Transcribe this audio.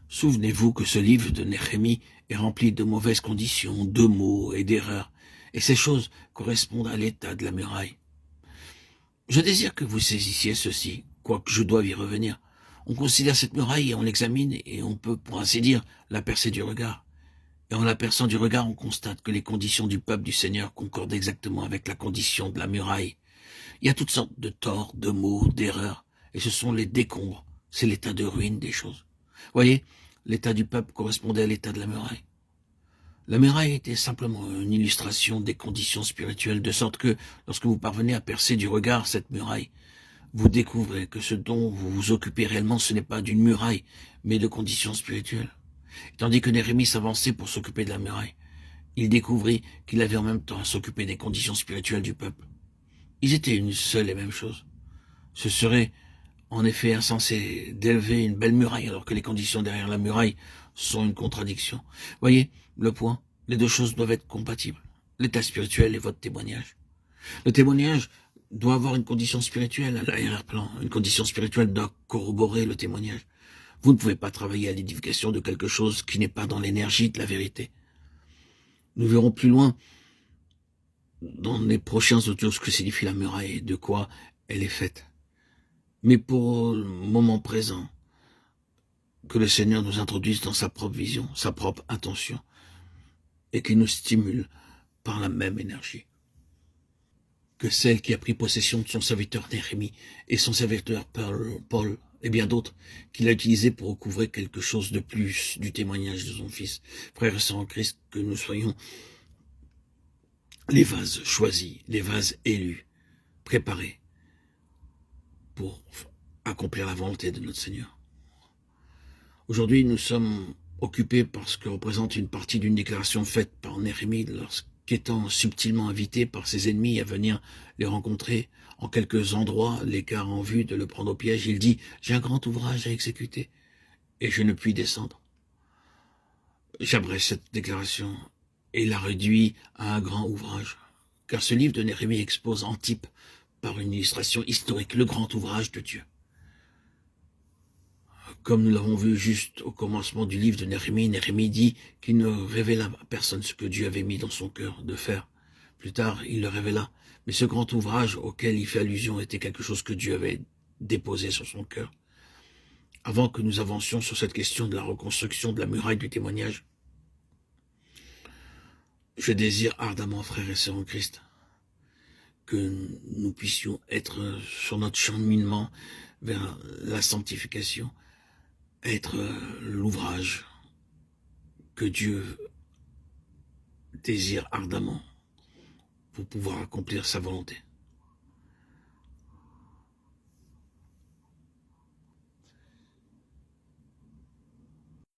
Souvenez-vous que ce livre de Néhémie est rempli de mauvaises conditions, de mots et d'erreurs, et ces choses correspondent à l'état de la muraille. Je désire que vous saisissiez ceci, quoique je doive y revenir. On considère cette muraille et on l'examine, et on peut, pour ainsi dire, la percer du regard. Et en la perçant du regard, on constate que les conditions du peuple du Seigneur concordent exactement avec la condition de la muraille. Il y a toutes sortes de torts, de maux, d'erreurs, et ce sont les décombres, c'est l'état de ruine des choses. Voyez, l'état du peuple correspondait à l'état de la muraille. La muraille était simplement une illustration des conditions spirituelles, de sorte que, lorsque vous parvenez à percer du regard cette muraille, vous découvrez que ce dont vous vous occupez réellement, ce n'est pas d'une muraille, mais de conditions spirituelles. Tandis que Néhémie s'avançait pour s'occuper de la muraille, il découvrit qu'il avait en même temps à s'occuper des conditions spirituelles du peuple. Ils étaient une seule et même chose. Ce serait en effet insensé d'élever une belle muraille alors que les conditions derrière la muraille sont une contradiction. Voyez, le point, les deux choses doivent être compatibles. L'état spirituel et votre témoignage. Le témoignage doit avoir une condition spirituelle à l'arrière-plan. Une condition spirituelle doit corroborer le témoignage. Vous ne pouvez pas travailler à l'édification de quelque chose qui n'est pas dans l'énergie de la vérité. Nous verrons plus loin dans les prochains audios ce que signifie la muraille et de quoi elle est faite. Mais pour le moment présent, que le Seigneur nous introduise dans sa propre vision, sa propre intention, et qu'il nous stimule par la même énergie que celle qui a pris possession de son serviteur Néhémie et son serviteur Paul et bien d'autres, qu'il a utilisé pour recouvrer quelque chose de plus du témoignage de son Fils. Frères et sœurs en Christ, que nous soyons les vases choisis, les vases élus, préparés pour accomplir la volonté de notre Seigneur. Aujourd'hui, nous sommes occupés par ce que représente une partie d'une déclaration faite par Néhémie lorsqu'étant subtilement invité par ses ennemis à venir les rencontrer en quelques endroits, l'écart en vue de le prendre au piège. Il dit « J'ai un grand ouvrage à exécuter et je ne puis descendre ». J'abrège cette déclaration et la réduis à un grand ouvrage, car ce livre de Néhémie expose en type, par une illustration historique, le grand ouvrage de Dieu. Comme nous l'avons vu juste au commencement du livre de Néhémie, Néhémie dit qu'il ne révéla à personne ce que Dieu avait mis dans son cœur de faire. Plus tard, il le révéla. Mais ce grand ouvrage auquel il fait allusion était quelque chose que Dieu avait déposé sur son cœur. Avant que nous avancions sur cette question de la reconstruction de la muraille du témoignage, je désire ardemment, frères et sœurs en Christ, que nous puissions être sur notre cheminement vers la sanctification, être l'ouvrage que Dieu désire ardemment pour pouvoir accomplir sa volonté.